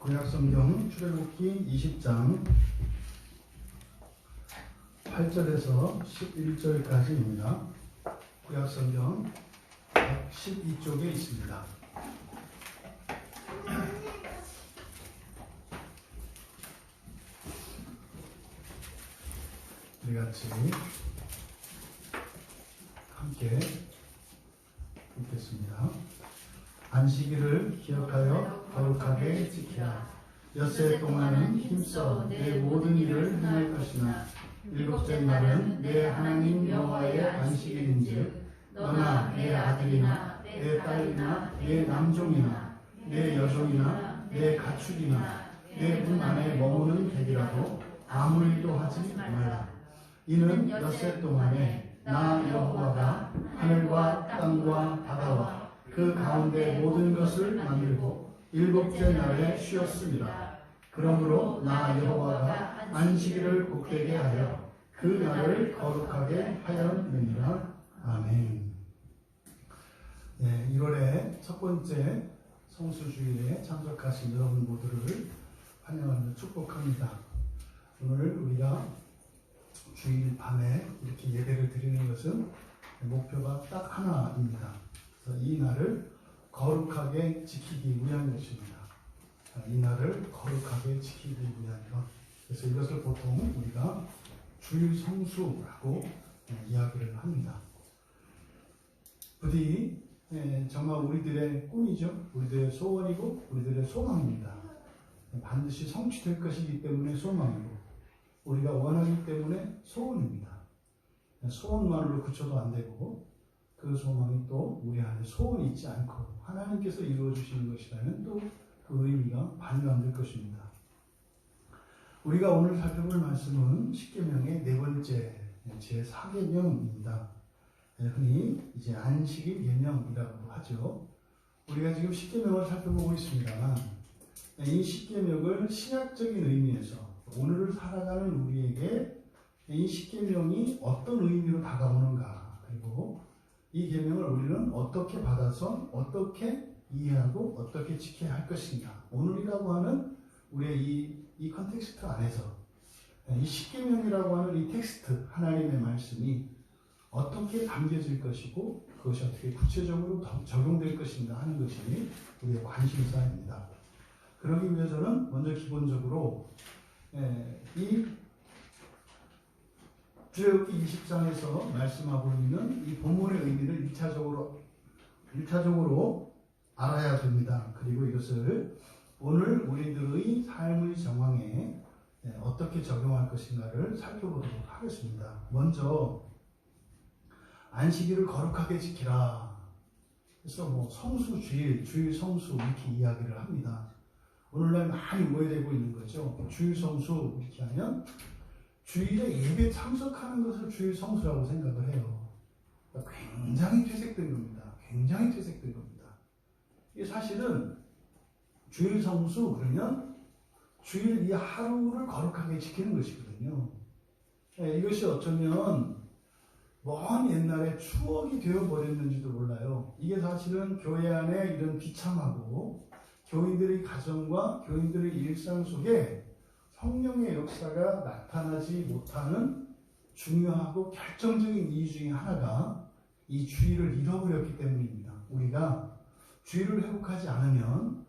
구약성경 출애굽기 20장 8절에서 11절까지입니다. 구약성경 112쪽에 있습니다. 우리 같이 함께 읽겠습니다. 안식일을 기억하여 거룩하게 지키라. 엿새 동안은 힘써 내 모든 일을 행할 것이나 일곱째 날은 내 하나님 여호와의 안식일인즉 너나 내 아들이나 내 딸이나 내 남종이나 내 여종이나 내 가축이나 내 문 안에 머무는 객이라도 아무 일도 하지 말라. 이는 엿새 동안에 나 여호와가 하늘과 땅과 바다와 그 가운데 모든 것을 만들고 일곱째 날에 쉬었습니다. 그러므로 나 여호와가 안식일을 복되게 하여 그 날을 거룩하게 하였느니라. 아멘. 네, 1월의 첫 번째 성수주일에 참석하신 여러분 모두를 환영하며 축복합니다. 오늘 우리가 주일 밤에 이렇게 예배를 드리는 것은 목표가 딱 하나입니다. 그래서 이 날을 거룩하게 지키기 위한 것입니다. 이 날을 거룩하게 지키기 위한 것. 그래서 이것을 보통 우리가 주일 성수라고 이야기를 합니다. 부디 정말 우리들의 꿈이죠. 우리들의 소원이고 우리들의 소망입니다. 반드시 성취될 것이기 때문에 소망이고 우리가 원하기 때문에 소원입니다. 소원만으로 그쳐도 안 되고 그 소망이 또 우리 안에 소원이 있지 않고 하나님께서 이루어 주시는 것이라면 또 그 의미가 반감될 것입니다. 우리가 오늘 살펴볼 말씀은 십계명의 네 번째 제4계명입니다. 흔히 이제 안식일 계명이라고 하죠. 우리가 지금 십계명을 살펴보고 있습니다만 이 십계명을 신약적인 의미에서 오늘을 살아가는 우리에게 이 십계명이 어떤 의미로 다가오는가, 그리고 이 계명을 우리는 어떻게 받아서 어떻게 이해하고 어떻게 지켜야 할 것인가. 오늘이라고 하는 우리의 이 컨텍스트 안에서 이 십계명이라고 하는 이 텍스트, 하나님의 말씀이 어떻게 담겨질 것이고 그것이 어떻게 구체적으로 적용될 것인가 하는 것이 우리의 관심사입니다. 그러기 위해서는 먼저 기본적으로 이 출애굽기 20장에서 말씀하고 있는 이 본문의 의미를 1차적으로 알아야 됩니다. 그리고 이것을 오늘 우리들의 삶의 정황에 어떻게 적용할 것인가를 살펴보도록 하겠습니다. 먼저 안식일을 거룩하게 지키라. 그래서 성수주일, 주일 성수 이렇게 이야기를 합니다. 오늘날 많이 오해되고 있는 거죠. 주일 성수 이렇게 하면 주일에 예배 참석하는 것을 주일 성수라고 생각을 해요. 그러니까 굉장히 퇴색된 겁니다. 굉장히 퇴색된 겁니다. 이게 사실은 주일 성수 그러면 주일 이 하루를 거룩하게 지키는 것이거든요. 이것이 어쩌면 먼 옛날에 추억이 되어버렸는지도 몰라요. 이게 사실은 교회 안에 이런 비참하고 교인들의 가정과 교인들의 일상 속에 성령의 역사가 나타나지 못하는 중요하고 결정적인 이유 중에 하나가 이 주일을 잃어버렸기 때문입니다. 우리가 주일을 회복하지 않으면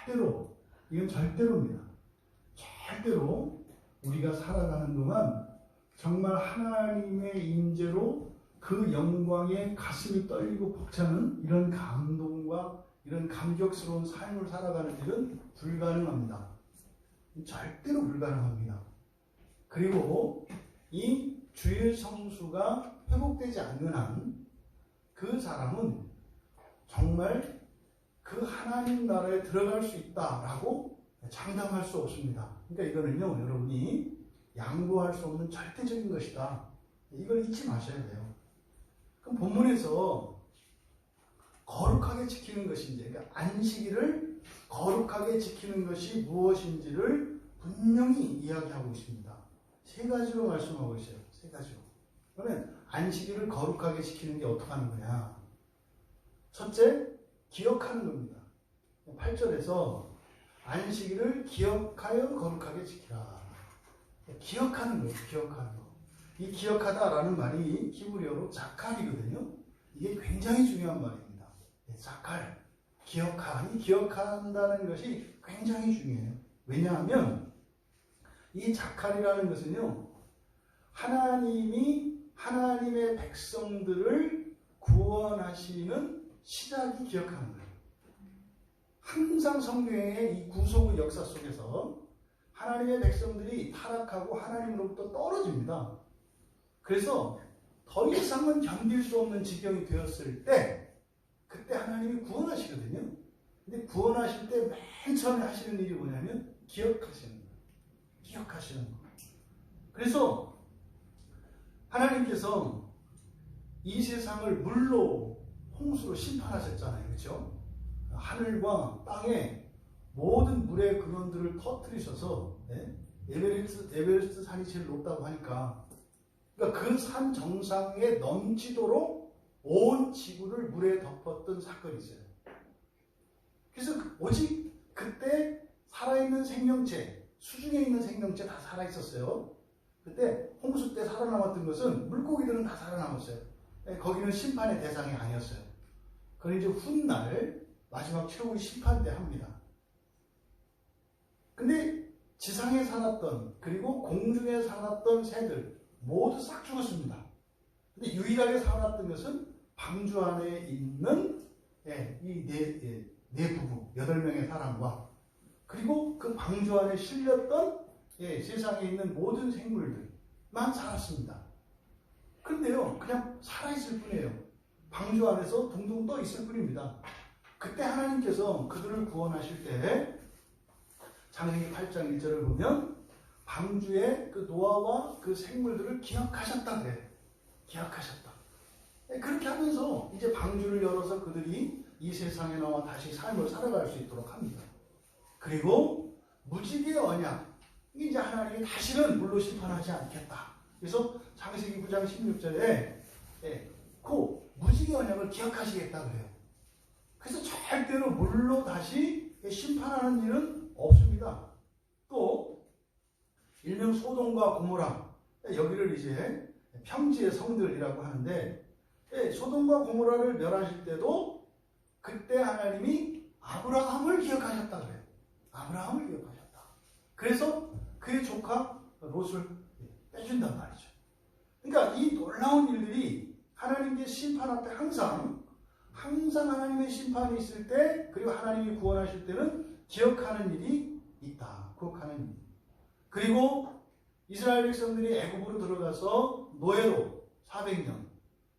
절대로, 이건 절대로입니다. 절대로 우리가 살아가는 동안 정말 하나님의 임재로 그 영광에 가슴이 떨리고 벅차는 이런 감동과 이런 감격스러운 삶을 살아가는 일은 불가능합니다. 절대로 불가능합니다. 그리고 이 주일 성수가 회복되지 않는 한 그 사람은 정말 그 하나님 나라에 들어갈 수 있다라고 장담할 수 없습니다. 그러니까 이거는요, 여러분이 양보할 수 없는 절대적인 것이다. 이걸 잊지 마셔야 돼요. 그럼 본문에서 거룩하게 지키는 것인지, 그러니까 안식일을 거룩하게 지키는 것이 무엇인지를 분명히 이야기하고 있습니다. 세 가지로 말씀하고 있어요. 세 가지로. 그러면 안식일을 거룩하게 지키는 게 어떻게 하는 거냐? 첫째, 기억하는 겁니다. 8절에서 안식일을 기억하여 거룩하게 지키라. 기억하는 거예요. 기억하는 거. 이 기억하다라는 말이 히브리어로 자칼이거든요. 이게 굉장히 중요한 말입니다. 자칼, 기억하니 기억한다는 것이 굉장히 중요해요. 왜냐하면 이 자칼이라는 것은요, 하나님이 하나님의 백성들을 구원하시는 시작이 기억하는 거예요. 항상 성경의 이 구속의 역사 속에서 하나님의 백성들이 타락하고 하나님으로부터 떨어집니다. 그래서 더 이상은 견딜 수 없는 지경이 되었을 때 그때 하나님이 구원하시거든요. 근데 구원하실 때 맨 처음에 하시는 일이 뭐냐면 기억하시는 거예요. 기억하시는 거예요. 그래서 하나님께서 이 세상을 물로 홍수로 심판하셨잖아요. 그렇죠? 하늘과 땅에 모든 물의 근원들을 터뜨리셔서, 에베레스트 산이 제일 높다고 하니까, 그러니까 그 산 정상에 넘치도록 온 지구를 물에 덮었던 사건이 있어요. 그래서 오직 그때 살아있는 생명체, 수중에 있는 생명체 다 살아있었어요. 그때 홍수 때 살아남았던 것은 물고기들은 다 살아남았어요. 거기는 심판의 대상이 아니었어요. 그건 이제 훗날 마지막 최후의 심판 때 합니다. 근데 지상에 살았던, 그리고 공중에 살았던 새들 모두 싹 죽었습니다. 근데 유일하게 살았던 것은 방주 안에 있는 이 네 부부, 8명의 사람과, 그리고 그 방주 안에 실렸던 세상에 있는 모든 생물들만 살았습니다. 그런데요, 그냥 살아있을 뿐이에요. 방주 안에서 둥둥 떠 있을 뿐입니다. 그때 하나님께서 그들을 구원하실 때 창세기 8장 1절을 보면 방주의 그 노아와 그 생물들을 기억하셨다 그래요. 기억하셨다. 그렇게 하면서 이제 방주를 열어서 그들이 이 세상에 나와 다시 삶을 살아갈 수 있도록 합니다. 그리고 무지개의 언약, 이제 하나님이 다시는 물로 심판하지 않겠다. 그래서 창세기 9장 16절에 그 무지개 언약을 기억하시겠다 그래요. 그래서 절대로 물로 다시 심판하는 일은 없습니다. 또 일명 소돔과 고모라, 여기를 이제 평지의 성들이라고 하는데, 소돔과 고모라를 멸하실 때도 그때 하나님이 아브라함을 기억하셨다 그래요. 아브라함을 기억하셨다. 그래서 그의 조카 롯을 빼준단 말이죠. 그러니까 이 놀라운 일들이 하나님의 심판 앞에 항상 하나님의 심판이 있을 때, 그리고 하나님이 구원하실 때는 기억하는 일이 있다. 기억하는 일. 그리고 이스라엘 백성들이 애굽으로 들어가서 노예로 400년,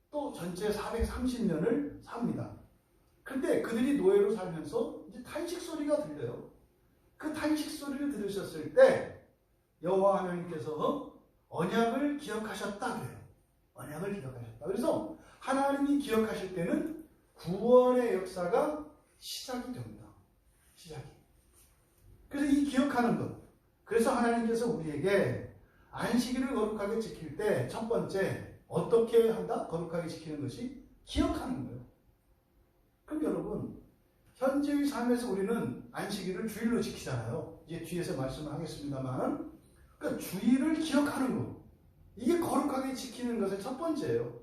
또 전체 430년을 삽니다. 그런데 그들이 노예로 살면서 이제 탄식 소리가 들려요. 그 탄식 소리를 들으셨을 때 여호와 하나님께서 언약을 기억하셨다 그래요. 언약을 기억하셨다. 그래서 하나님이 기억하실 때는 구원의 역사가 시작이 됩니다. 시작이. 그래서 이 기억하는 것. 그래서 하나님께서 우리에게 안식일을 거룩하게 지킬 때 첫 번째 어떻게 한다? 거룩하게 지키는 것이 기억하는 거예요. 그럼 여러분, 현재의 삶에서 우리는 안식일을 주일로 지키잖아요. 이제 뒤에서 말씀을 하겠습니다만, 그러니까 주일을 기억하는 거. 이게 거룩하게 지키는 것의 첫 번째예요.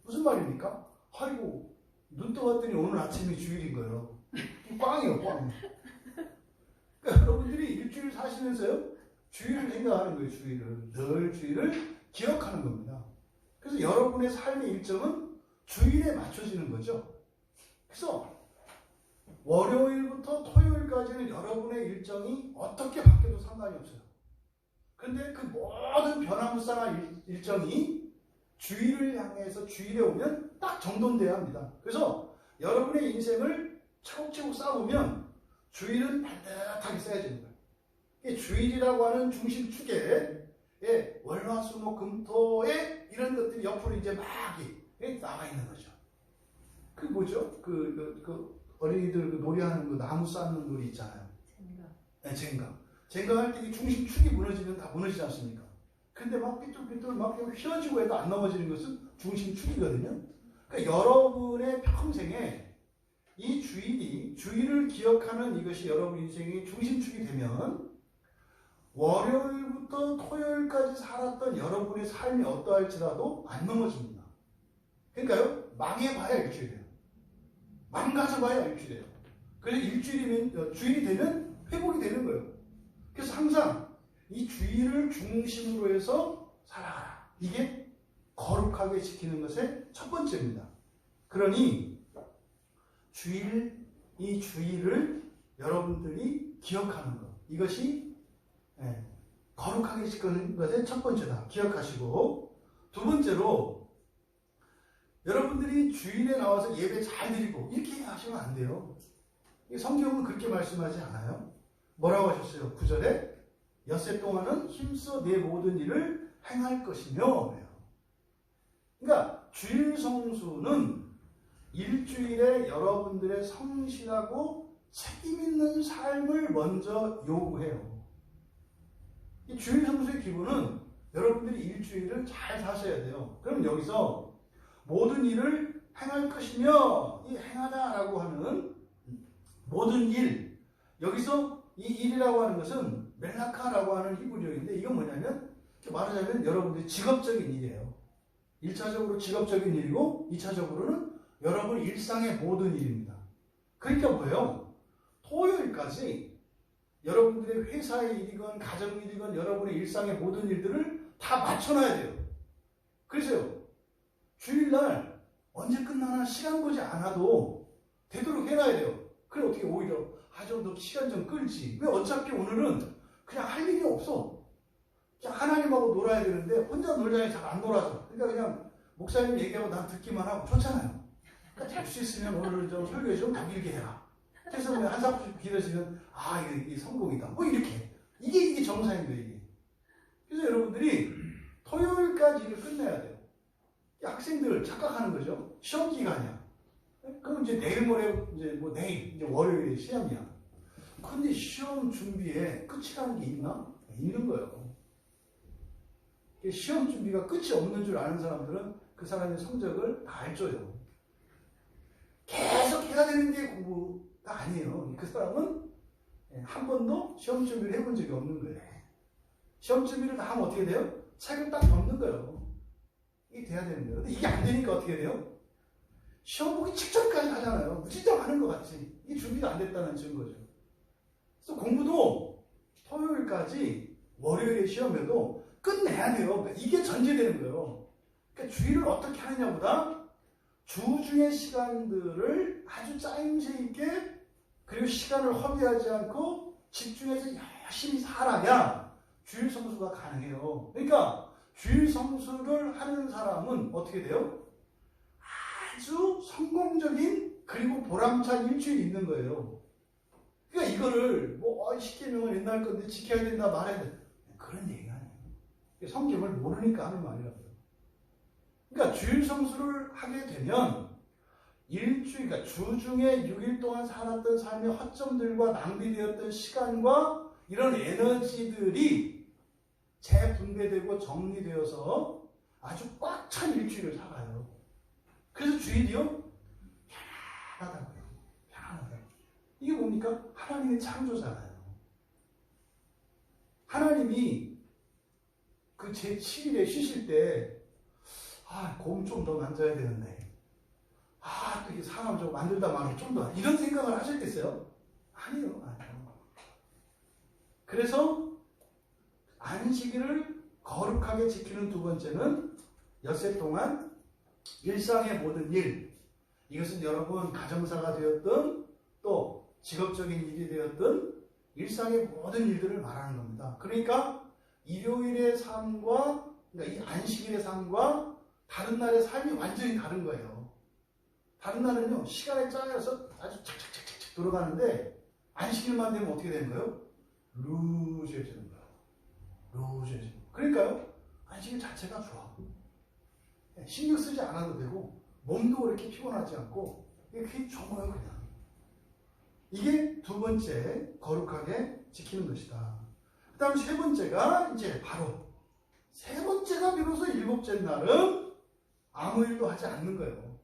무슨 말입니까? 아이고, 눈 떠봤더니 오늘 아침이 주일인 거예요. 꽝이에요, 꽝. 그러니까 여러분들이 일주일 사시면서요, 주일을 생각하는 거예요, 주일을. 늘 주일을 기억하는 겁니다. 그래서 여러분의 삶의 일정은 주일에 맞춰지는 거죠. 그래서 월요일부터 토요일까지는 여러분의 일정이 어떻게 바뀌어도 상관이 없어요. 그런데 그 모든 변화무쌍한 일정이 주일을 향해서 주일에 오면 딱 정돈돼야 합니다. 그래서 여러분의 인생을 차곡차곡 쌓으면 주일은 반듯하게 쌓여지는 거예요. 주일이라고 하는 중심축에 월화수목금토에 이런 것들이 옆으로 이제 막 나와 있는 거죠. 그 뭐죠? 어린이들 놀이하는 그 나무 쌓는 놀이 있잖아요. 젠가. 젠가 할 때 중심축이 무너지면 다 무너지지 않습니까? 근데 막 삐뚤삐뚤 막 휘어지고 해도 안 넘어지는 것은 중심축이거든요. 그러니까 여러분의 평생에 이 주일을 기억하는 이것이 여러분 인생의 중심축이 되면 월요일부터 토요일까지 살았던 여러분의 삶이 어떠할지라도 안 넘어집니다. 그러니까요, 망해봐야 일주일이에요. 망가져봐야 일주일이에요. 그래서 주일이 되면 회복이 되는 거예요. 그래서 항상 이 주일을 중심으로 해서 살아가라. 이게 거룩하게 지키는 것의 첫 번째입니다. 그러니 이 주일을 여러분들이 기억하는 것, 이것이 거룩하게 지키는 것의 첫 번째다. 기억하시고, 두 번째로 여러분들이 주일에 나와서 예배 잘 드리고 이렇게 하시면 안 돼요. 성경은 그렇게 말씀하지 않아요. 뭐라고 하셨어요? 9절에 엿새 동안은 힘써 내 모든 일을 행할 것이며. 그러니까 주일 성수는 일주일에 여러분들의 성실하고 책임있는 삶을 먼저 요구해요. 이 주일 성수의 기본은 여러분들이 일주일을 잘 사셔야 돼요. 그럼 여기서 모든 일을 행할 것이며, 이 행하다라고 하는 모든 일, 여기서 이 일이라고 하는 것은 멜라카라고 하는 히브리어인데, 이건 뭐냐면 말하자면 여러분들의 직업적인 일이에요. 1차적으로 직업적인 일이고 2차적으로는 여러분 일상의 모든 일입니다. 그러니까 뭐예요? 토요일까지 여러분들의 회사의 일이건 가정일이건 여러분의 일상의 모든 일들을 다 맞춰놔야 돼요. 그래서요, 주일날 언제 끝나나 시간 보지 않아도 되도록 해놔야 돼요. 그래 어떻게 오히려 좀 더 시간 좀 끌지. 왜? 어차피 오늘은 그냥 할 일이 없어. 그냥 하나님하고 놀아야 되는데 혼자 놀자니 잘 안 놀아서. 그러니까 그냥 목사님 얘기하고 난 듣기만 하고 좋잖아요. 그러니까 될 수 있으면 오늘 좀 설교 좀 더 길게 해라. 그래서 한 30분 길어지면 이게 성공이다. 뭐 이렇게. 이게 정상인 거예요. 이게. 그래서 여러분들이 토요일까지 일을 끝내야 돼요. 학생들 착각하는 거죠. 시험 기간이야. 그럼 이제 내일 모레 내일 이제 월요일에 시험이야. 근데 시험 준비에 끝이라는 게 있나? 있는 거예요. 시험 준비가 끝이 없는 줄 아는 사람들은 그 사람의 성적을 다 알줘요. 계속 해야 되는 게 공부가 아니에요. 그 사람은 한 번도 시험 준비를 해본 적이 없는 거예요. 시험 준비를 다 하면 어떻게 돼요? 책을 딱 덮는 거예요. 이게 돼야 되는 거예요. 근데 이게 안 되니까 어떻게 돼요? 시험 보기 직전까지 하잖아요. 무진장 하는 것 같이. 이게 준비가 안 됐다는 증거죠. 그래서 공부도 토요일까지 월요일에 시험에도 끝내야 돼요. 그러니까 이게 전제되는 거예요. 그러니까 주일을 어떻게 하느냐보다 주중의 시간들을 아주 짜임새 있게, 그리고 시간을 허비하지 않고 집중해서 열심히 살아야 주일 성수가 가능해요. 그러니까 주일 성수를 하는 사람은 어떻게 돼요? 아주 성공적인 그리고 보람찬 일주일이 있는 거예요. 그러니까 이거를 10계명은 옛날 건데 지켜야 된다 말해야 된다 그런 얘기가 아니에요. 성경을 모르니까 하는 말이라고요. 그러니까 주일 성수를 하게 되면 일주일, 그러니까 주중에 6일 동안 살았던 삶의 허점들과 낭비되었던 시간과 이런 에너지들이 재분배되고 정리되어서 아주 꽉 찬 일주일을 살아요. 그래서 주일이요? 편안하다고요. 편안하다. 이게 뭡니까? 하나님의 창조잖아요. 하나님이 그 제7일에 쉬실 때 곰 좀 더 만져야 되는데 또 이게 사람 좀 만들다 말고 좀 더 이런 생각을 하셨겠어요? 아니요. 그래서 안식일을 거룩하게 지키는 두 번째는 엿새 동안 일상의 모든 일, 이것은 여러분 가정사가 되었든 또 직업적인 일이 되었든 일상의 모든 일들을 말하는 겁니다. 그러니까 일요일의 삶과, 그러니까 이 안식일의 삶과 다른 날의 삶이 완전히 다른 거예요. 다른 날은요, 시간에 짜여서 아주 착착착착 돌아가는데 안식일만 되면 어떻게 되는 거예요? 루즈해지는 거예요. 루즈해지는 거예요. 그러니까요, 안식일 자체가 좋아. 신경 쓰지 않아도 되고 몸도 그렇게 피곤하지 않고 그게 좋아요. 그냥 이게 두 번째 거룩하게 지키는 것이다. 그 다음 세 번째가 이제 바로 세 번째가 비로소 일곱째 날은 아무 일도 하지 않는 거예요.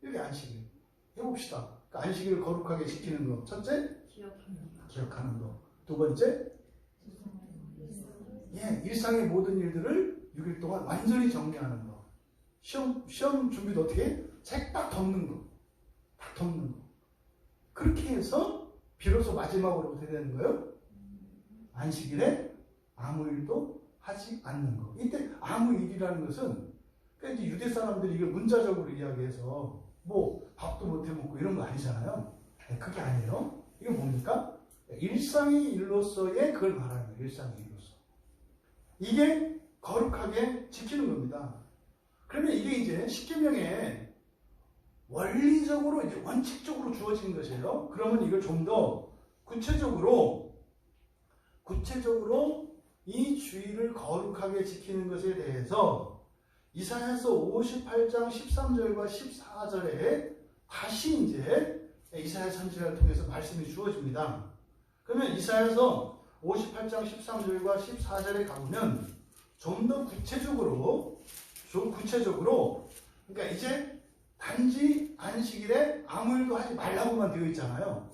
여기 안식일 해봅시다. 그러니까 안식일을 거룩하게 지키는 거. 첫째, 기억하는 거. 두 번째, 일상의 모든 일들을 6일 동안 완전히 정리하는 거. 시험 준비도 어떻게 해? 책 딱 덮는 거. 딱 덮는 거. 그렇게 해서 비로소 마지막으로 어떻게 되는 거예요? 안식일에 아무 일도 하지 않는 거. 이때 아무 일이라는 것은 그러니까 이제 유대 사람들이 이걸 문자적으로 이야기해서 뭐 밥도 못 해먹고 이런 거 아니잖아요. 그게 아니에요. 이게 뭡니까? 일상의 일로서의 그걸 말하는 거예요. 일상의 일로서. 이게 거룩하게 지키는 겁니다. 그러면 이게 이제 십계명에 원리적으로 이제 원칙적으로 주어진 것이에요. 그러면 이걸 좀 더 구체적으로 이 주의를 거룩하게 지키는 것에 대해서 이사야서 58장 13절과 14절에 다시 이제 이사야 선지자를 통해서 말씀이 주어집니다. 그러면 이사야서 58장 13절과 14절에 가보면 좀 더 구체적으로 그러니까 이제 단지 안식일에 아무 일도 하지 말라고만 되어 있잖아요.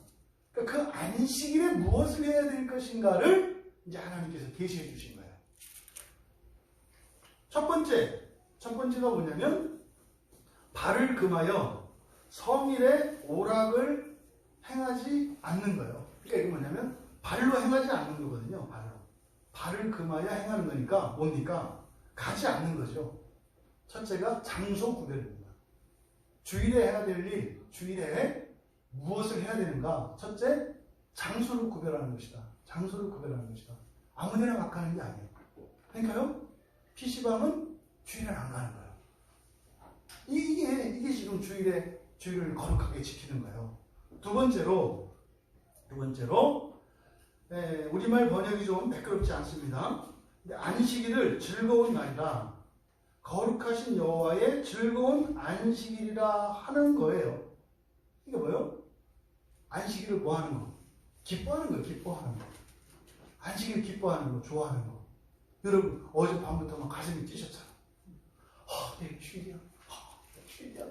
그러니까 그 안식일에 무엇을 해야 될 것인가를 이제 하나님께서 계시해 주신 거예요. 첫 번째가 뭐냐면 발을 금하여 성일의 오락을 행하지 않는 거예요. 그러니까 이게 뭐냐면 발로 행하지 않는 거거든요. 발을 금하여 행하는 거니까 뭡니까? 가지 않는 거죠. 첫째가 장소 구별입니다. 주일에 해야 될 일, 주일에 무엇을 해야 되는가? 첫째, 장소를 구별하는 것이다. 장소를 구별하는 것이다. 아무데나 막 가는 게 아니에요. 그러니까요, PC방은 주일에 안 가는 거예요. 이게 지금 주일을 거룩하게 지키는 거예요. 두 번째로, 우리말 번역이 좀 매끄럽지 않습니다. 근데 안식일을 즐거운 날이라 거룩하신 여호와의 즐거운 안식일이라 하는 거예요. 이게 뭐예요? 안식일을 뭐 하는 거? 기뻐하는 거예요. 기뻐하는 거. 안식일 기뻐하는 거, 좋아하는 거. 여러분 어젯밤부터 막 가슴이 뛰셨잖아. 내일 주일이야.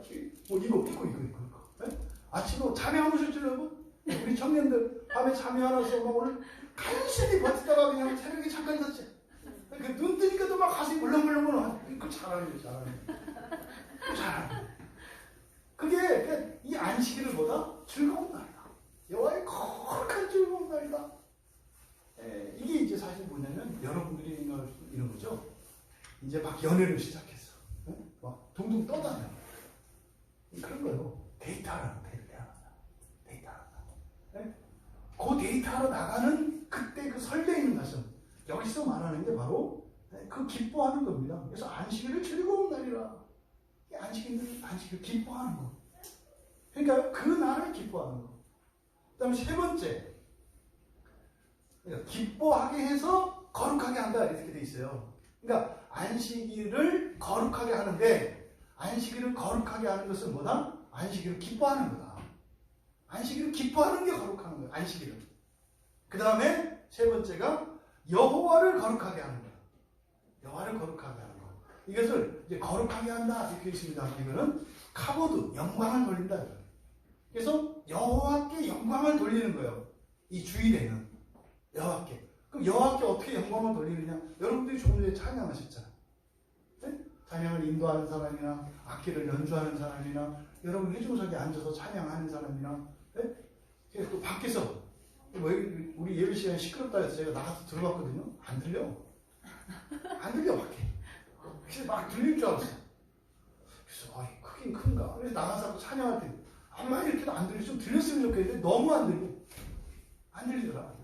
주일. 뭐 이거. 네? 아침에 잠이 안 오셨죠, 여러분? 우리 청년들 밤에 잠이 안 와서 막 오늘 간신히 버티다가 그냥 새벽에 잠깐 잤지. 눈 뜨니까도 막 가슴이 물렁물렁. 이거 잘하는 거예요. 그게 이 안식일을 보다 즐거운 날이다. 여호와의 거룩한 즐거운 날이다. 이게 이제 사실 뭐냐면 여러분들이 생각할 수 이런 거죠. 이제 막 연애를 시작했어. 막 둥둥 떠다녀. 그런 거예요. 데이트하러. 그 데이트하러 나가는 그때 그 설레이는 가슴. 여기서 말하는 게 바로 그 기뻐하는 겁니다. 그래서 안식일을 즐거운 날이라. 안식일 기뻐하는 거. 그러니까 그 날을 기뻐하는 거. 그 다음에 세 번째. 그러니까 기뻐하게 해서 거룩하게 한다. 이렇게 돼 있어요. 그러니까 안식일을 거룩하게 하는데 안식일을 거룩하게 하는 것은 뭐다? 안식일을 기뻐하는 거다. 안식일을 기뻐하는 게 거룩한 거예요. 안식일은. 그 다음에 세 번째가 여호와를 거룩하게 하는 거예요. 여호와를 거룩하게 하는 거. 이것을 이제 거룩하게 한다 이렇게 있습니다. 이거는 카보드 영광을 돌린다. 그래서 여호와께 영광을 돌리는 거예요. 이 주일에는 여호와께. 그럼 여호와께 어떻게 영광을 돌리느냐? 여러분들이 조금 전에 찬양하셨잖아요. 네? 찬양을 인도하는 사람이나 악기를 연주하는 사람이나 여러분 회중석에 앉아서 찬양하는 사람이나 네? 또 밖에서 우리 예배 시간에 시끄럽다 해서 제가 나가서 들어봤거든요. 안 들려 밖에. 그래서 막 들릴 줄 알았어요. 그래서 크긴 큰가. 그래서 나가서 찬양할 때 아마 이렇게도 안 들리죠. 좀 들렸으면 좋겠는데 너무 안 들리더라.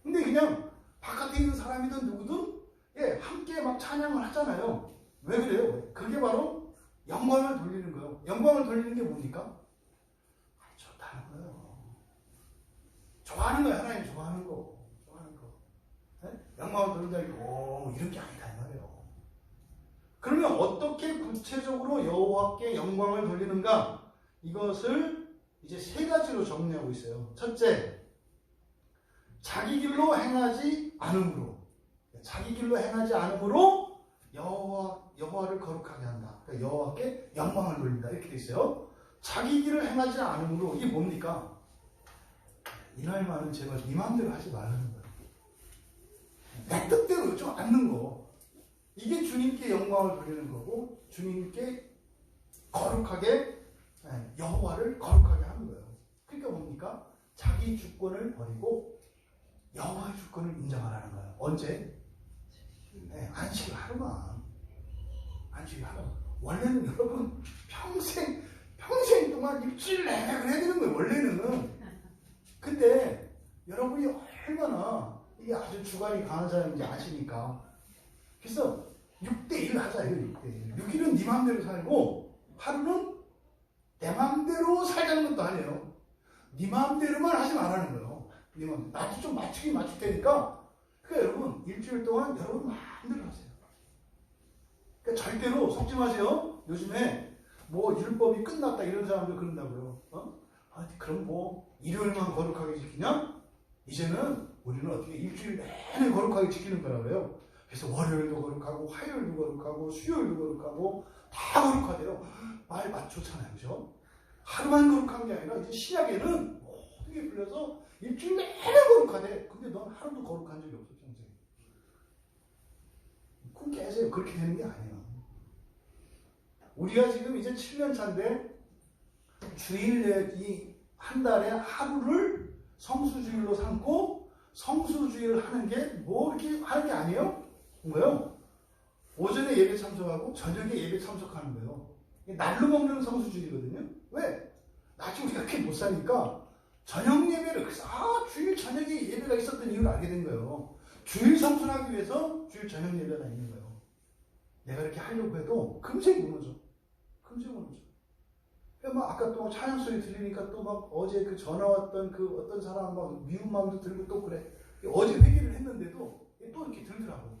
근데 그냥 바깥에 있는 사람이든 누구든 함께 막 찬양을 하잖아요. 왜 그래요? 그게 바로 영광을 돌리는 거예요. 영광을 돌리는 게 뭡니까? 좋다는 거예요. 좋아하는 거예요. 하나님 좋아하는 거. 네? 영광을 돌린다 이런 게 아니다 이 말이에요. 그러면 어떻게 구체적으로 여호와께 영광을 돌리는가? 이것을 이제 세 가지로 정리하고 있어요. 첫째, 자기 길로 행하지 않음으로. 자기 길로 행하지 않음으로 여호와를 거룩하게 한다. 그러니까 여호와께 영광을 돌린다. 이렇게 돼 있어요. 자기 길을 행하지 않으므로 이게 뭡니까? 이날만은 제발 네 마음대로 하지 말라는 거예요. 내 뜻대로 좀 않는 거. 이게 주님께 영광을 돌리는 거고 주님께 거룩하게 여호와를 거룩하게 하는 거예요. 그러니까 뭡니까? 자기 주권을 버리고 여호와의 주권을 인정하라는 거예요. 언제? 안식일 하루만. 안식일 하루. 원래는 여러분 평생 동안 일주일 내내 그래야 되는 거예요. 원래는. 근데 여러분이 얼마나 이게 아주 주관이 강한 사람인지 아시니까. 그래서 6대1 하자요. 6대1. 6일은 네 마음대로 살고 하루는 내 마음대로 살자는 것도 아니에요. 네 마음대로만 하지 말라는 거예요. 네 마음대로. 나도 좀 맞출 테니까. 그러니까 여러분 일주일 동안 여러분 마음대로 하세요. 그러니까 절대로 속지 마세요. 요즘에 뭐 율법이 끝났다 이런 사람들 그런다고요. 그럼 뭐 일요일만 거룩하게 지키냐? 이제는 우리는 어떻게 일주일 내내 거룩하게 지키는 거라고요. 그래서 월요일도 거룩하고 화요일도 거룩하고 수요일도 거룩하고 다 거룩하대요. 말 맞췄잖아요. 그죠? 하루만 거룩한 게 아니라 이제 신약에는 모든 게 풀려서 일주일 내내 거룩하대. 근데 넌 하루도 거룩한 적이 없어 평생. 그럼 깨세요. 그렇게 되는 게 아니에요. 우리가 지금 이제 7년 차인데 주일 이 한 달에 하루를 성수주일로 삼고 성수주일을 하는 게 뭐 이렇게 하는 게 아니에요? 뭐예요? 오전에 예배 참석하고 저녁에 예배 참석하는 거예요. 날로 먹는 성수주일이거든요. 왜? 나중에 우리가 그렇게 못 사니까 저녁 예배를 그래서 주일 저녁에 예배가 있었던 이유를 알게 된 거예요. 주일 성순하기 위해서 주일 저녁 예배가 있는 거예요. 내가 이렇게 하려고 해도 금세 무너져. 막 아까 또 찬양 소리 들리니까 또 막 어제 그 전화 왔던 그 어떤 사람 막 미운 마음도 들고 또 그래. 어제 회개를 했는데도 또 이렇게 들더라고.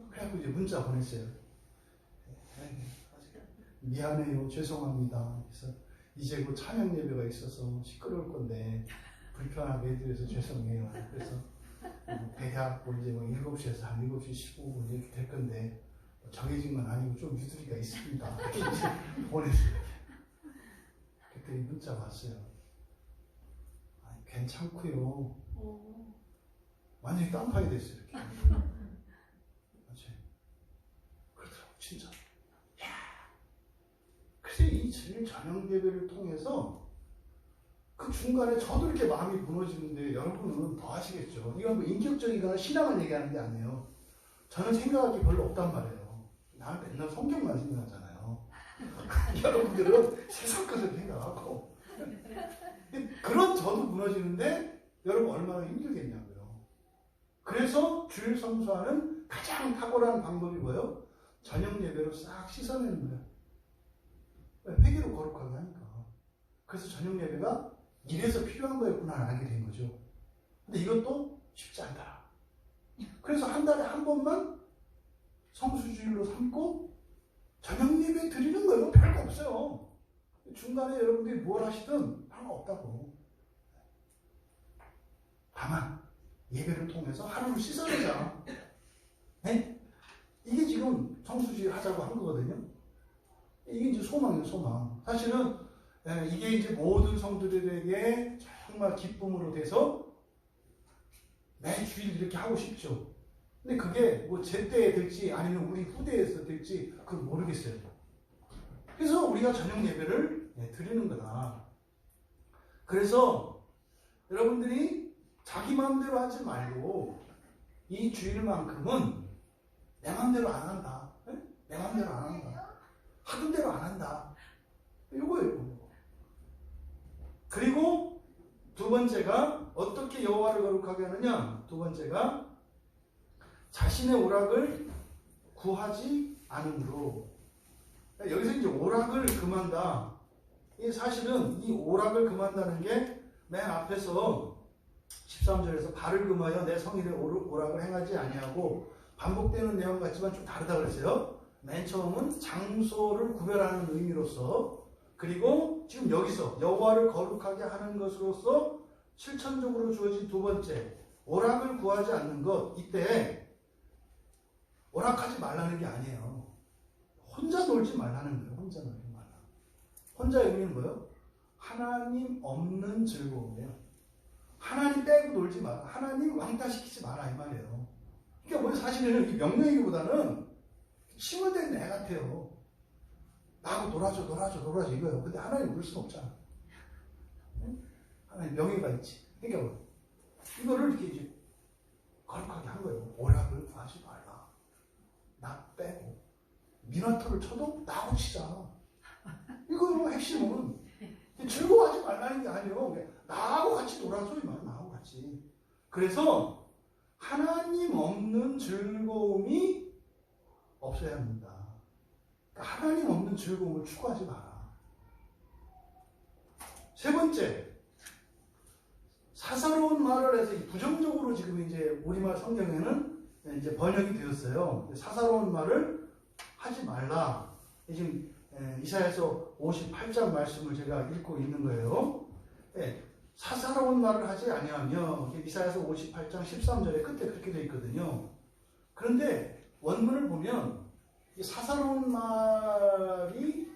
그래갖고 이제 문자 보냈어요. 미안해요. 죄송합니다. 그래서 이제 그 찬양 예배가 있어서 시끄러울 건데 불편하게 해드려서 죄송해요. 그래서 대략 이제 뭐 7시에서 한 7시 15분 이렇게 될 건데 정해진 건 아니고 좀 유두리가 있습니다. 이렇게 보냈어요. 그랬더니 문자 왔어요. 괜찮고요. 완전히 딴판이 됐어요. 이렇게. 그렇더라고 진짜. 그래서 이 저녁 예배를 통해서 그 중간에 저도 이렇게 마음이 무너지는데 여러분은 더 아시겠죠. 이건 뭐 인격적이거나 신앙을 얘기하는 게 아니에요. 저는 생각할 게 별로 없단 말이에요. 나는 맨날 성경만 생각하잖아요. 여러분들은 세상 것을 생각하고 그런 저도 무너지는데 여러분 얼마나 힘들겠냐고요. 그래서 주일 성수하는 가장 탁월한 방법이 뭐예요? 저녁 예배로 싹 씻어내는 거예요. 회개로 거룩하게 하니까. 그래서 저녁 예배가 이래서 필요한 거였구나 알게 된 거죠. 근데 이것도 쉽지 않다. 그래서 한 달에 한 번만 성수주일로 삼고 저녁 예배 드리는 거예요. 별거 없어요. 중간에 여러분들이 뭘 하시든 별거 없다고. 다만 예배를 통해서 하루를 씻어내자. 네? 이게 지금 성수주일 하자고 한 거거든요. 이게 이제 소망이에요. 소망. 사실은 이게 이제 모든 성도들에게 정말 기쁨으로 돼서 매 주일 이렇게 하고 싶죠. 근데 그게 뭐 제때에 될지 아니면 우리 후대에서 될지 그건 모르겠어요. 그래서 우리가 저녁 예배를 드리는 거다. 그래서 여러분들이 자기 마음대로 하지 말고 이 주일만큼은 내 마음대로 안 한다. 내 마음대로 안 한다. 하던 대로 안 한다. 이거예요. 그리고 두 번째가 어떻게 여호와를 거룩하게 하느냐? 두 번째가 자신의 오락을 구하지 않음으로. 여기서 이제 오락을 금한다. 이 사실은 이 오락을 금한다는 게 맨 앞에서 13절에서 발을 금하여 내 성일의 오락을 행하지 아니하고 반복되는 내용 같지만 좀 다르다 그랬어요. 맨 처음은 장소를 구별하는 의미로서, 그리고 지금 여기서 여호와를 거룩하게 하는 것으로서 실천적으로 주어진 두 번째 오락을 구하지 않는 것. 이때 오락하지 말라는 게 아니에요. 혼자 놀지 말라는 거예요. 혼자 놀지 말라. 혼자 의미는 뭐예요? 하나님 없는 즐거움이에요. 하나님 빼고 놀지 마라. 하나님 왕따시키지 마라 이 말이에요. 그러니까 뭐 사실은 이 명령이기보다는 힘을 댄 애 같아요. 나하고 놀아줘 이거예요. 근데 하나님 그럴 수는 없잖아. 하나님 명예가 있지. 그러니까 뭐 이거를 이렇게 이제 거룩하게 한 거예요. 오락을 하지 말라. 나 빼고 미나토를 쳐도 나하고 치자. 이거 핵심은 즐거워하지 말라는 게 아니에요. 나하고 같이 놀아줘 이 말. 나하고 같이. 그래서 하나님 없는 즐거움이 없어야 합니다. 그러니까 하나님 없는 즐거움을 추구하지 마라. 세 번째, 사사로운 말을 해서 부정적으로 지금 이제 우리말 성경에는 이제 번역이 되었어요. 사사로운 말을 하지 말라. 지금 이사야서 58장 말씀을 제가 읽고 있는 거예요. 사사로운 말을 하지 아니하며 이사야서 58장 13절에 끝에 그렇게 되어 있거든요. 그런데 원문을 보면 이 사사로운 말이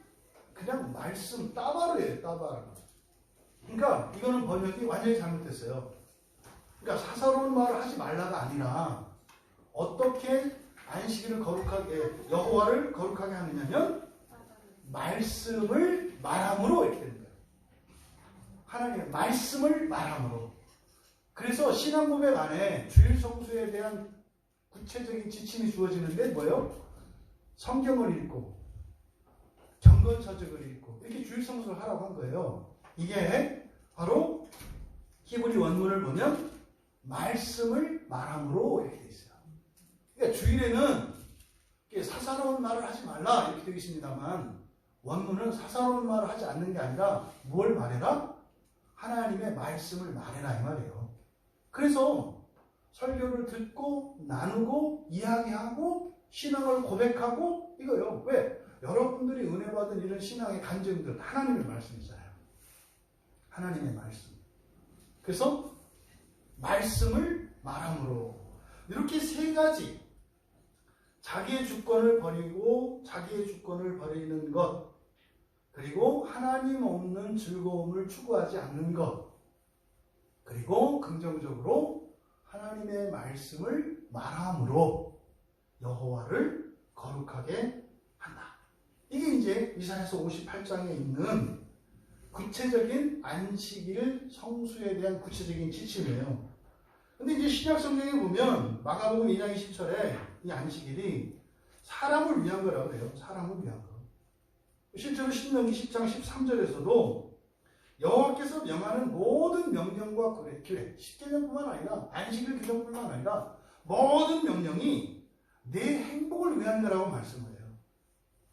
그냥 말씀 따바르예요. 따바르. 그러니까 이거는 번역이 완전히 잘못됐어요. 그러니까 사사로운 말을 하지 말라가 아니라 어떻게 안식일을 거룩하게 여호와를 거룩하게 하느냐면 말씀을 말함으로 이렇게 되는 거예요. 하나님의 말씀을 말함으로. 그래서 신앙 고백 안에 주일 성수에 대한 구체적인 지침이 주어지는데 뭐예요? 성경을 읽고 경건서적을 읽고 이렇게 주일 성수를 하라고 한 거예요. 이게 바로 히브리 원문을 보면 말씀을 말함으로 이렇게 되어 있어요. 그러니까 주일에는 사사로운 말을 하지 말라 이렇게 되어 있습니다만 원문은 사사로운 말을 하지 않는 게 아니라 뭘 말해라? 하나님의 말씀을 말해라 이 말이에요. 그래서 설교를 듣고 나누고 이야기하고 신앙을 고백하고 이거요. 왜? 여러분들이 은혜 받은 이런 신앙의 간증들 하나님의 말씀이잖아요. 하나님의 말씀. 그래서 말씀을 말함으로 이렇게 세 가지 자기의 주권을 버리고 자기의 주권을 버리는 것 그리고 하나님 없는 즐거움을 추구하지 않는 것 그리고 긍정적으로 하나님의 말씀을 말함으로 여호와를 거룩하게 한다. 이게 이제 이사야서 58장에 있는 구체적인 안식일 성수에 대한 구체적인 지침이에요. 근데 이제 신약 성경에 보면 마가복음 2장 20절에 이 안식일이 사람을 위한 거라고 해요. 사람을 위한 거. 실제로 신명기 10장 13절에서도 여호와께서 명하는 모든 명령과 규례, 십계명뿐만 아니라 안식일 규정뿐만 아니라 모든 명령이 내 행복을 위한 거라고 말씀해요.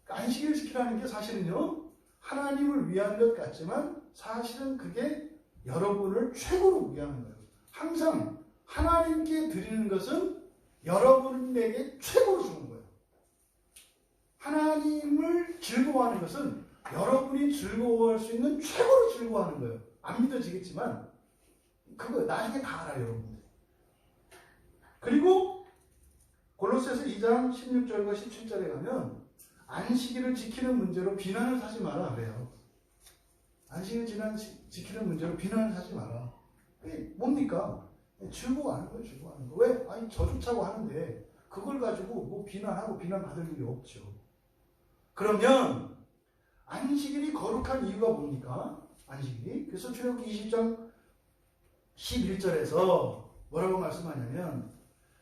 그러니까 안식일 지키라는 게 사실은요. 하나님을 위한 것 같지만 사실은 그게 여러분을 최고로 위하는 거예요. 항상 하나님께 드리는 것은 여러분에게 최고로 주는 거예요. 하나님을 즐거워하는 것은 여러분이 즐거워할 수 있는 최고로 즐거워하는 거예요. 안 믿어지겠지만 그거 나중에 다 알아요, 여러분들. 그리고 골로새서 2장 16절과 17절에 가면 안식일을 지키는 문제로 비난을 사지 마라 그래요. 안식일 지키는 문제로 비난을 사지 마라. 뭡니까? 즐거워하는 거예요. 즐거워하는 거. 왜? 아니 저 좋다고 하는데 그걸 가지고 뭐 비난하고 비난받을 일이 없죠. 그러면 안식일이 거룩한 이유가 뭡니까? 안식일이. 그래서 출애굽기 20장 11절에서 뭐라고 말씀하냐면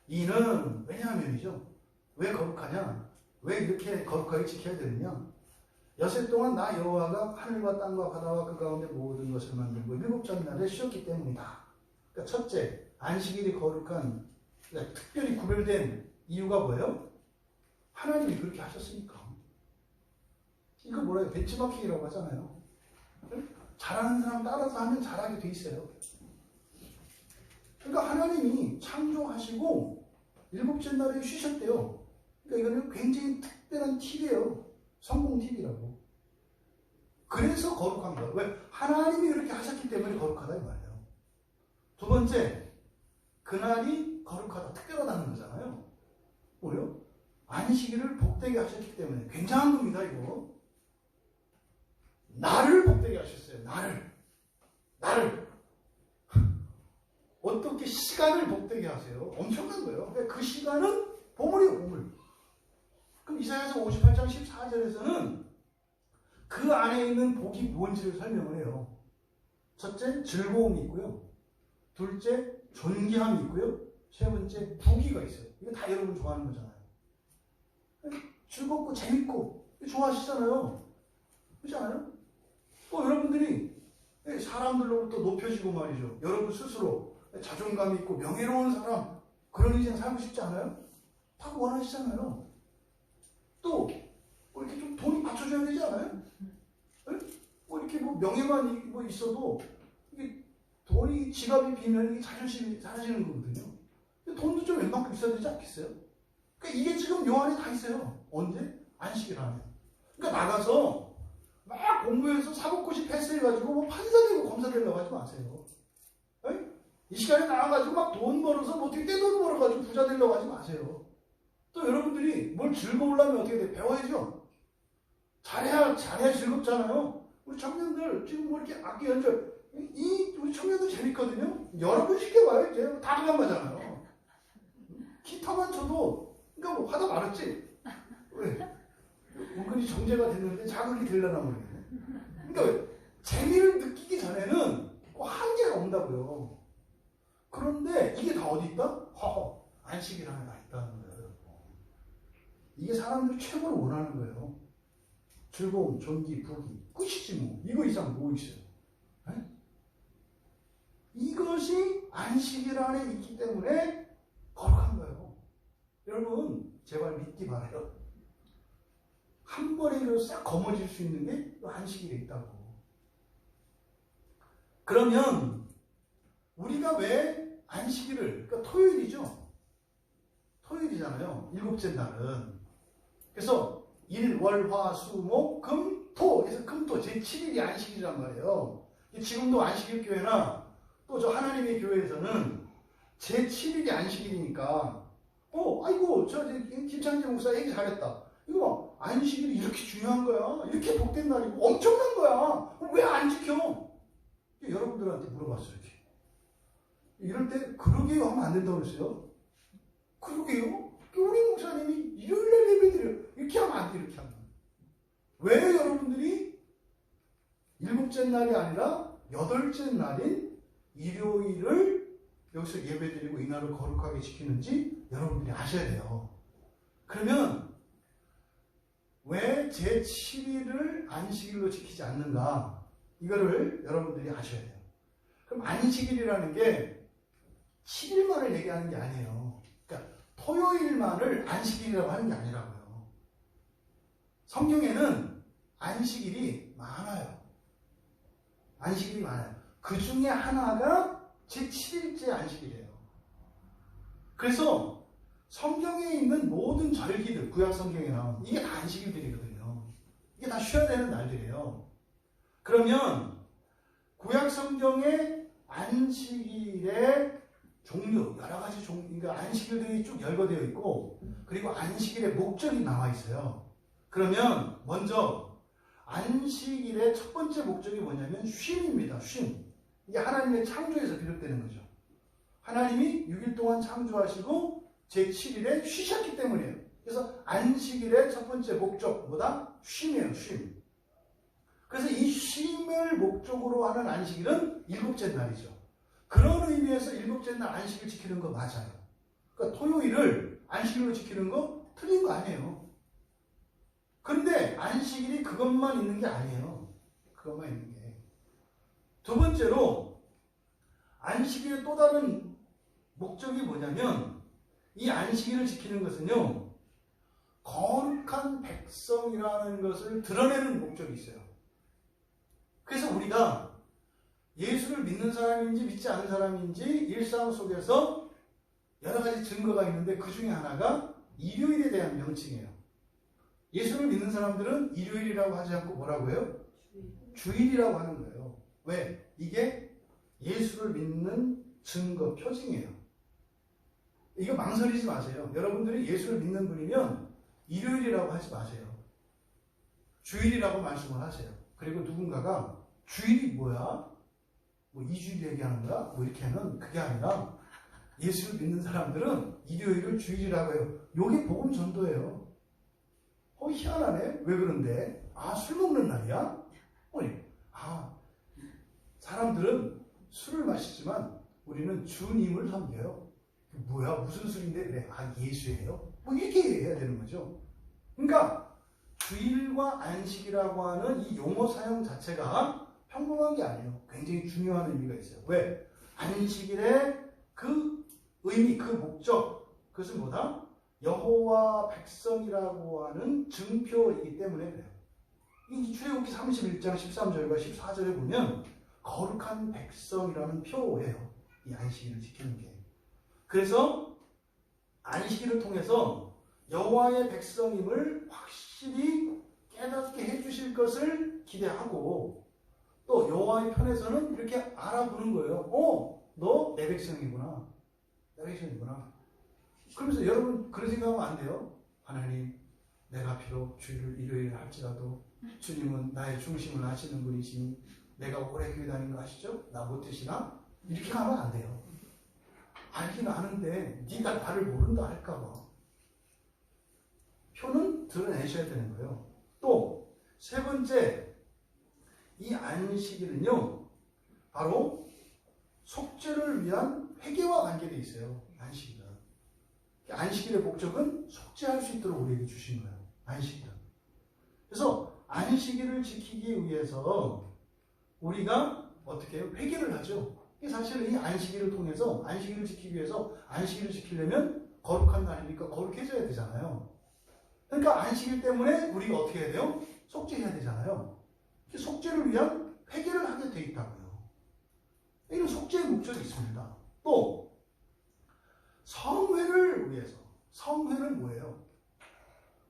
이는 왜냐하면이죠. 왜 거룩하냐? 왜 이렇게 거룩하게 지켜야 되느냐? 여세 동안 나 여호와가 하늘과 땅과 바다와 그 가운데 모든 것을 만들고 일곱째 날에 쉬었기 때문이다. 그러니까 첫째, 안식일이 거룩한 그러니까 특별히 구별된 이유가 뭐예요? 하나님이 그렇게 하셨으니까. 이거 뭐라 해요? 벤치마킹이라고 하잖아요. 잘하는 사람 따라서 하면 잘하게 돼 있어요. 그러니까 하나님이 창조하시고 일곱째 날에 쉬셨대요. 그러니까 이거는 굉장히 특별한 팁이에요. 성공 팁이라고. 그래서 거룩한 거예요. 왜? 하나님이 그렇게 하셨기 때문에 거룩하다 이 말이에요. 두 번째, 그날이 거룩하다, 특별하다는 거잖아요. 뭐요? 안식일을 복되게 하셨기 때문에 굉장한 겁니다, 이거. 나를 복되게 하셨어요. 나를. 어떻게 시간을 복되게 하세요? 엄청난 거예요. 그러니까 그 시간은 보물이에요, 보물. 그럼 이사야서 58장 14절에서는 그 안에 있는 복이 무엇인지를 설명을 해요. 첫째, 즐거움이 있고요. 둘째, 존귀함이 있고요. 세 번째, 부귀가 있어요. 이거 다 여러분 좋아하는 거잖아요. 즐겁고 재밌고 좋아하시잖아요. 그렇지 않아요? 또 여러분들이 사람들로부터 높여지고 말이죠. 여러분 스스로 자존감이 있고 명예로운 사람, 그런 인생 살고 싶지 않아요? 다 원하시잖아요. 또 이렇게 좀 돈이 받쳐줘야 되지 않아요? 뭐 이렇게 뭐 명예만 뭐 있어도 이게 돈이 지갑이 비면 이게 자존심이 사라지는 거거든요. 근데 돈도 좀 웬만큼 있어야 되지 않겠어요? 그러니까 이게 지금 요 안에 다 있어요. 언제? 안식일 안에. 그러니까 나가서 막 공부해서 사법고시 패스해가지고 뭐 판사 되고 검사 되려고 하지 마세요. 에이? 이 시간에 나와가지고 막 돈 벌어서 뭐 어떻게 떼돈 벌어가지고 부자 되려고 하지 마세요. 또 여러분들이 뭘 즐거우려면 어떻게 돼? 배워야죠. 잘해야 즐겁잖아요. 우리 청년들 지금 뭐 이렇게 악기 연주를 우리 청년들 재밌거든요. 여러분 시켜봐요. 이제 다 그만하잖아요. 기타만 쳐도 그러니까 뭐 하다 말았지. 왜? 은근히 정제가 됐는데 자극이 되려나 모르겠네. 그러니까 재미를 느끼기 전에는 꼭 한계가 온다고요. 그런데 이게 다 어디 있다? 허허, 안식이라는 게 다 있다는 거예요. 이게 사람들이 최고로 원하는 거예요. 즐거움, 존귀, 부귀. 끝이지 뭐. 이거 이상 뭐 있어요? 에? 이것이 안식일 안에 있기 때문에 거룩한 거예요. 여러분, 제발 믿기 바라요. 한 번에 싹 거머쥘 수 있는 게 안식일에 있다고. 그러면 우리가 왜 안식일을, 그러니까 토요일이죠. 토요일이잖아요. 일곱째 날은. 그래서 일, 월, 화, 수, 목, 금, 토. 그래서 금토 제7일이 안식일이란 말이에요. 지금도 안식일 교회나 또 저 하나님의 교회에서는 제7일이 안식일이니까 아이고 저 김창재 목사 얘기 잘했다. 이거 봐, 안식일이 이렇게 중요한 거야. 이렇게 복된 날이고 엄청난 거야. 왜 안 지켜? 여러분들한테 물어봤어요. 이렇게. 이럴 때 그러게요 하면 안 된다고 그랬어요. 그러게요? 우리 목사님이 일요일날 예배드려요. 이렇게 하면 안 돼. 이렇게 하면. 왜 여러분들이 일곱째 날이 아니라 여덟째 날인 일요일을 여기서 예배드리고 이날을 거룩하게 지키는지 여러분들이 아셔야 돼요. 그러면 왜 제7일을 안식일로 지키지 않는가? 이거를 여러분들이 아셔야 돼요. 그럼 안식일이라는 게 7일만을 얘기하는 게 아니에요. 그러니까 토요일만을 안식일이라고 하는 게 아니라고요. 성경에는 안식일이 많아요. 안식일이 많아요. 그 중에 하나가 제7일째 안식일이에요. 그래서 성경에 있는 모든 절기들, 구약 성경에 나온 이게 다 안식일들이거든요. 이게 다 쉬어야 되는 날들이에요. 그러면 구약 성경의 안식일의 종류, 여러 가지 그러니까 안식일들이 쭉 열거되어 있고, 그리고 안식일의 목적이 나와 있어요. 그러면 먼저 안식일의 첫 번째 목적이 뭐냐면 쉼입니다. 쉼. 이게 하나님의 창조에서 비롯되는 거죠. 하나님이 6일 동안 창조하시고 제7일에 쉬셨기 때문이에요. 그래서 안식일의 첫 번째 목적, 뭐다? 쉼이에요, 쉼. 그래서 이 쉼을 목적으로 하는 안식일은 일곱째 날이죠. 그런 의미에서 일곱째 날 안식일 지키는 거 맞아요. 그러니까 토요일을 안식일로 지키는 거 틀린 거 아니에요. 그런데 안식일이 그것만 있는 게 아니에요. 그것만 있는 게. 두 번째로 안식일의 또 다른 목적이 뭐냐면 이 안식일을 지키는 것은요, 거룩한 백성이라는 것을 드러내는 목적이 있어요. 그래서 우리가 예수를 믿는 사람인지 믿지 않은 사람인지 일상 속에서 여러 가지 증거가 있는데 그 중에 하나가 일요일에 대한 명칭이에요. 예수를 믿는 사람들은 일요일이라고 하지 않고 뭐라고 해요? 주일이라고 하는 거예요. 왜? 이게 예수를 믿는 증거, 표징이에요. 이거 망설이지 마세요. 여러분들이 예수를 믿는 분이면 일요일이라고 하지 마세요. 주일이라고 말씀을 하세요. 그리고 누군가가 주일이 뭐야? 뭐 2주일 얘기하는 거야? 뭐 이렇게 하면 그게 아니라 예수를 믿는 사람들은 일요일을 주일이라고 해요. 요게 복음 전도예요. 희한하네. 왜 그런데? 술 먹는 날이야? 사람들은 술을 마시지만 우리는 주님을 섬겨요. 뭐야? 무슨 술인데? 그래. 예수예요. 뭐 이렇게 해야 되는 거죠. 그러니까 주일과 안식이라고 하는 이 용어 사용 자체가 평범한 게 아니에요. 굉장히 중요한 의미가 있어요. 왜? 안식일의 그 의미, 그 목적, 그것은 뭐다? 여호와 백성이라고 하는 증표이기 때문에 그래요. 이 출애굽기 31장 13절과 14절에 보면 거룩한 백성이라는 표예요. 이 안식일을 지키는 게. 그래서 안식일을 통해서 여호와의 백성임을 확실히 깨닫게 해주실 것을 기대하고 또 여호와의 편에서는 이렇게 알아보는 거예요. 너 내 백성이구나. 내 백성이구나. 그러면서 여러분 그런 생각하면 안 돼요. 하나님, 내가 비록 주일을 일요일 할지라도 주님은 나의 중심을 아시는 분이시니 내가 오래 교회 다닌 거 아시죠? 나 못 드시나? 이렇게 하면 안 돼요. 알긴 아는데 네가 나를 모른다 할까 봐. 표는 드러내셔야 되는 거예요. 또 세 번째, 이 안식일은요 바로 속죄를 위한 회개와 관계되어 있어요. 안식일은. 안식일의 목적은 속죄할 수 있도록 우리에게 주신 거예요. 안식일은. 그래서 안식일을 지키기 위해서 우리가 어떻게 해요? 회개를 하죠. 사실 이 안식일을 통해서 안식일을 지키기 위해서 안식일을 지키려면 거룩한 날이니까 거룩해져야 되잖아요. 그러니까 안식일 때문에 우리가 어떻게 해야 돼요? 속죄해야 되잖아요. 속죄를 위한 회개를 하게 돼 있다고요. 이런 속죄의 목적이 있습니다. 또 성회를 위해서. 성회는 뭐예요?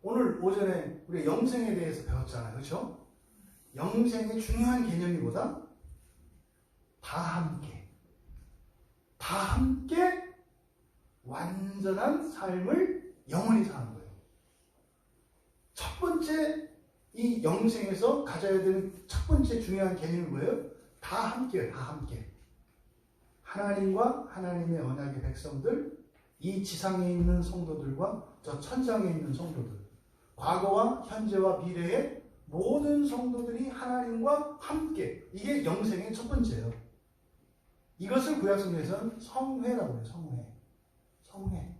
오늘 오전에 우리가 영생에 대해서 배웠잖아요. 그렇죠? 영생의 중요한 개념이 뭐다? 다 함께. 다 함께 완전한 삶을 영원히 사는 거예요. 첫 번째 이 영생에서 가져야 되는 첫 번째 중요한 개념이 뭐예요? 다 함께예요. 다 함께. 하나님과 하나님의 언약의 백성들, 이 지상에 있는 성도들과 저 천상에 있는 성도들, 과거와 현재와 미래의 모든 성도들이 하나님과 함께. 이게 영생의 첫 번째예요. 이것을 구약성경에서는 성회라고 해요. 성회. 성회.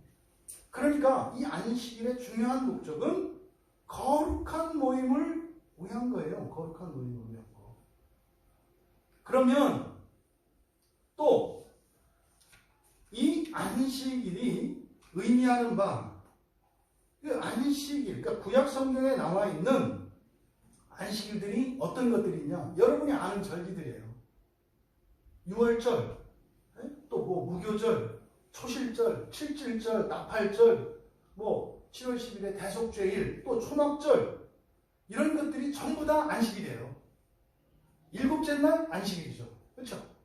그러니까 이 안식일의 중요한 목적은 거룩한 모임을 위한 거예요. 거룩한 모임을 위한 거. 그러면 또 이 안식일이 의미하는 바, 그 안식일, 그러니까 구약 성경에 나와 있는 안식일들이 어떤 것들이 있냐? 여러분이 아는 절기들이에요. 6월절, 또 뭐 무교절, 초실절, 칠칠절, 나팔절, 뭐 7월 10일에 대속죄일, 또 초막절, 이런 것들이 전부 다 안식일이에요. 일곱째 날 안식일이죠. 그렇죠?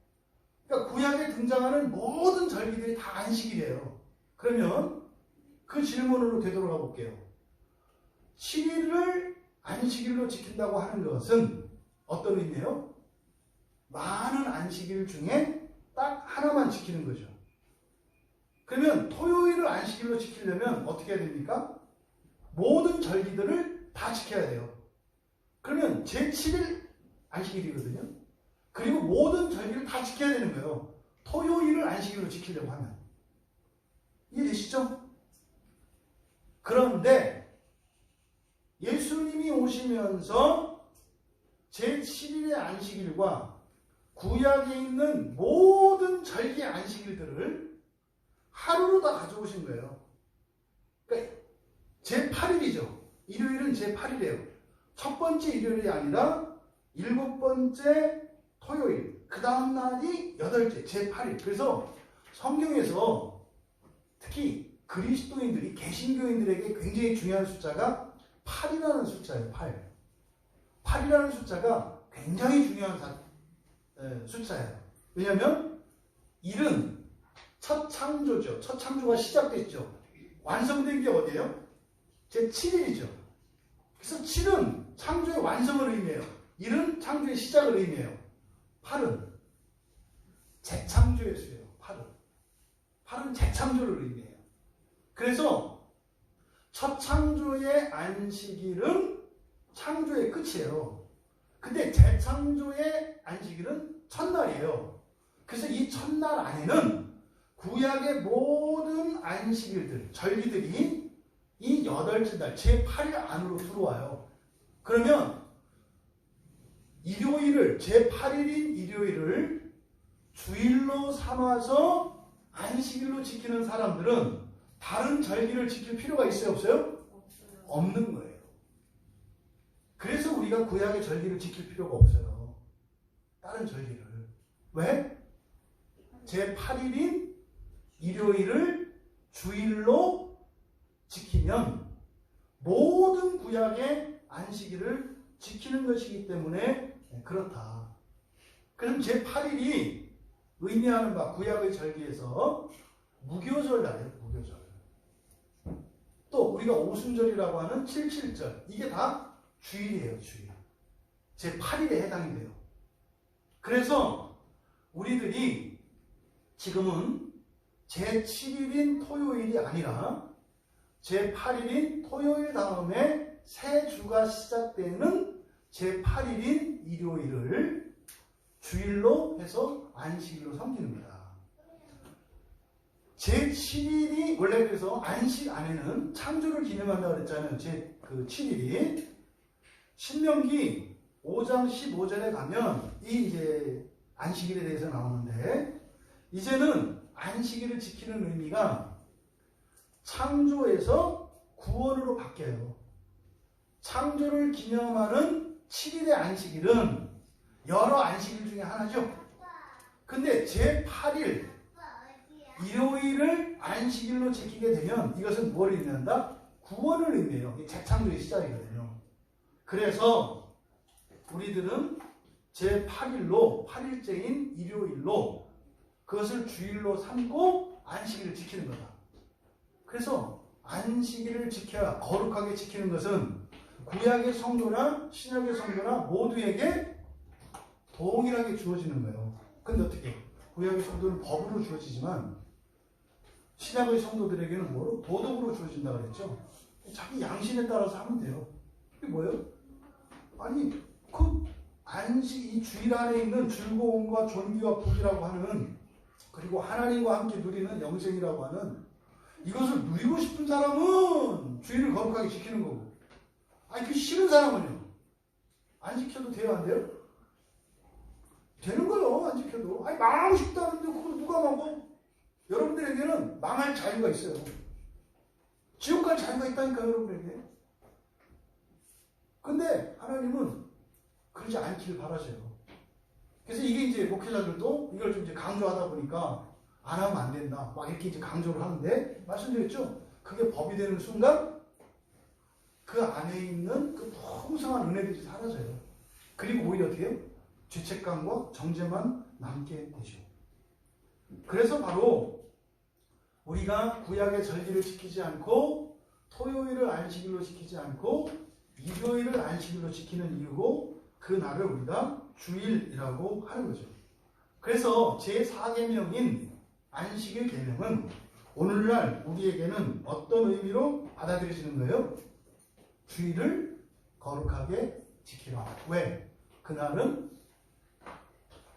그러니까 구약에 등장하는 모든 절기들이 다 안식일이에요. 그러면 그 질문으로 되돌아가 볼게요. 7일을 안식일로 지킨다고 하는 것은 어떤 의미예요? 많은 안식일 중에 딱 하나만 지키는 거죠. 그러면 토요일을 안식일로 지키려면 어떻게 해야 됩니까? 모든 절기들을 다 지켜야 돼요. 그러면 제7일 안식일이거든요. 그리고 모든 절기를 다 지켜야 되는 거예요. 토요일을 안식일로 지키려고 하면. 이해되시죠? 그런데 예수님이 오시면서 제7일의 안식일과 구약에 있는 모든 절기 안식일들을 하루로 다 가져오신 거예요. 그러니까 제8일이죠. 일요일은 제8일이에요. 첫 번째 일요일이 아니라 일곱 번째 토요일, 그 다음 날이 8째, 제8일. 그래서 성경에서 특히 그리스도인들이, 개신교인들에게 굉장히 중요한 숫자가 8이라는 숫자예요. 8. 8이라는 숫자가 굉장히 중요한 숫자예요. 왜냐하면 1은 첫 창조죠. 첫 창조가 시작됐죠. 완성된 게 어디예요? 제7일이죠. 그래서 7은 창조의 완성을 의미해요. 일은 창조의 시작을 의미해요. 8은 재창조의 수예요. 8은 재창조를 의미해요. 그래서 첫 창조의 안식일은 창조의 끝이에요. 근데 재창조의 안식일은 첫날이에요. 그래서 이 첫날 안에는 구약의 모든 안식일들, 절기들이 이 8째 날, 제8일 안으로 들어와요. 그러면 일요일을, 제8일인 일요일을 주일로 삼아서 안식일로 지키는 사람들은 다른 절기를 지킬 필요가 있어요, 없어요? 없는 거예요. 그래서 우리가 구약의 절기를 지킬 필요가 없어요. 다른 절기를. 왜? 제8일인 일요일을 주일로 지키면 모든 구약의 안식일을 지키는 것이기 때문에 그렇다. 그럼 제8일이 의미하는 바 구약의 절기에서 무교절 날이에요. 무교절. 또 우리가 오순절이라고 하는 77절. 이게 다 주일이에요. 주일. 제8일에 해당이 돼요. 그래서 우리들이 지금은 제7일인 토요일이 아니라 제8일인 토요일 다음에 새 주가 시작되는 제8일인 일요일을 주일로 해서 안식일로 섬기는거다. 제7일이 원래 그래서 안식 안에는 창조를 기념한다고 그랬잖아요. 그 7일이 신명기 5장 15절에 가면 이 이제 안식일에 대해서 나오는데 이제는 안식일을 지키는 의미가 창조에서 구원으로 바뀌어요. 창조를 기념하는 7일의 안식일은 여러 안식일 중에 하나죠. 근데 제8일 일요일을 안식일로 지키게 되면 이것은 뭘 의미한다? 구원을 의미해요. 재창조의 시작이거든요. 그래서 우리들은 제8일로 8일째인 일요일로 그것을 주일로 삼고 안식일을 지키는 거다. 그래서 안식일을 지켜야 거룩하게 지키는 것은 구약의 성도나 신약의 성도나 모두에게 동일하게 주어지는 거예요. 근데 어떻게? 구약의 성도는 법으로 주어지지만 신약의 성도들에게는 뭐로? 도덕으로 주어진다 그랬죠. 자기 양심에 따라서 하면 돼요. 이게 뭐예요? 아니 그 안식 이 주일 안에 있는 즐거움과 존귀와 복이라고 하는 그리고 하나님과 함께 누리는 영생이라고 하는 이것을 누리고 싶은 사람은 주일을 거룩하게 지키는 거고 아니 그 싫은 사람은요 안 지켜도 돼요 안 돼요? 되는 거요 안 지켜도 아니 망하고 싶다는데 그걸 누가 망고? 여러분들에게는 망할 자유가 있어요. 지옥 갈 자유가 있다니까요 여러분에게. 근데 하나님은 그러지 않기를 바라세요. 그래서 이게 이제 목회자들도 이걸 좀 이제 강조하다 보니까 안 하면 안 된다. 막 이렇게 이제 강조를 하는데, 말씀드렸죠? 그게 법이 되는 순간 그 안에 있는 그 풍성한 은혜들이 사라져요. 그리고 오히려 어떻게 해요? 죄책감과 정죄만 남게 되죠. 그래서 바로 우리가 구약의 절기를 지키지 않고 토요일을 안식일로 지키지 않고 일요일을 안식일로 지키는 이유고 그 날을 우리가 주일이라고 하는 거죠. 그래서 제4계명인 안식일 계명은 오늘날 우리에게는 어떤 의미로 받아들여지는 거예요? 주일을 거룩하게 지키라. 왜? 그날은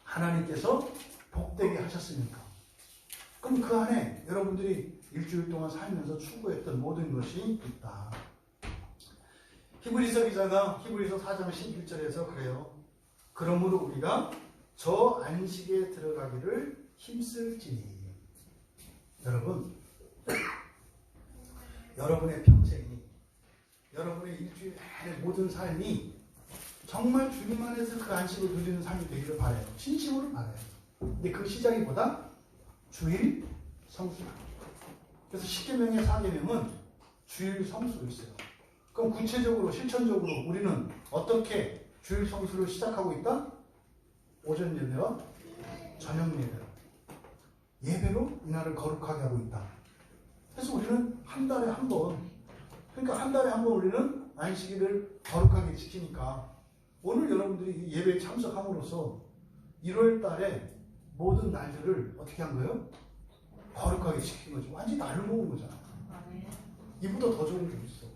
하나님께서 복되게 하셨으니까. 그럼 그 안에 여러분들이 일주일 동안 살면서 추구했던 모든 것이 있다. 히브리서 기자가 히브리서 4장 11절에서 그래요. 그러므로 우리가 저 안식에 들어가기를 힘쓸지니. 여러분, 여러분의 평생이, 여러분의 일주일 내내 모든 삶이 정말 주님 안에서 그 안식을 누리는 삶이 되기를 바라요. 진심으로 바라요. 근데 그 시작이 뭐다? 주일 성수. 그래서 10계명의 4계명은 주일 성수로 있어요. 그럼 구체적으로 실천적으로 우리는 어떻게 주일 성수를 시작하고 있다? 오전 예배와 저녁 예배로 이날을 거룩하게 하고 있다. 그래서 우리는 한 달에 한 번, 그러니까 한 달에 한 번 우리는 안식일을 거룩하게 지키니까 오늘 여러분들이 예배에 참석함으로써 1월 달에 모든 날들을 어떻게 한 거예요? 거룩하게 지킨 거죠. 완전히 날을 모은 거잖아. 이보다 더 좋은 게 있어.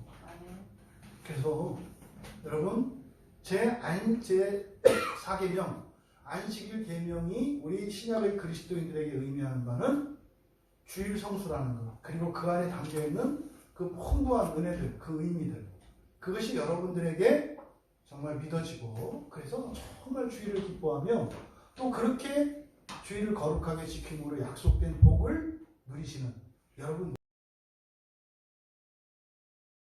그래서 여러분 제 4계명 안식일 계명이 우리 신약의 그리스도인들에게 의미하는 바는 주일 성수라는 것, 그리고 그 안에 담겨있는 그 풍부한 은혜들, 그 의미들, 그것이 여러분들에게 정말 믿어지고, 그래서 정말 주일을 기뻐하며 또 그렇게 주일을 거룩하게 지킴으로 약속된 복을 누리시는 여러분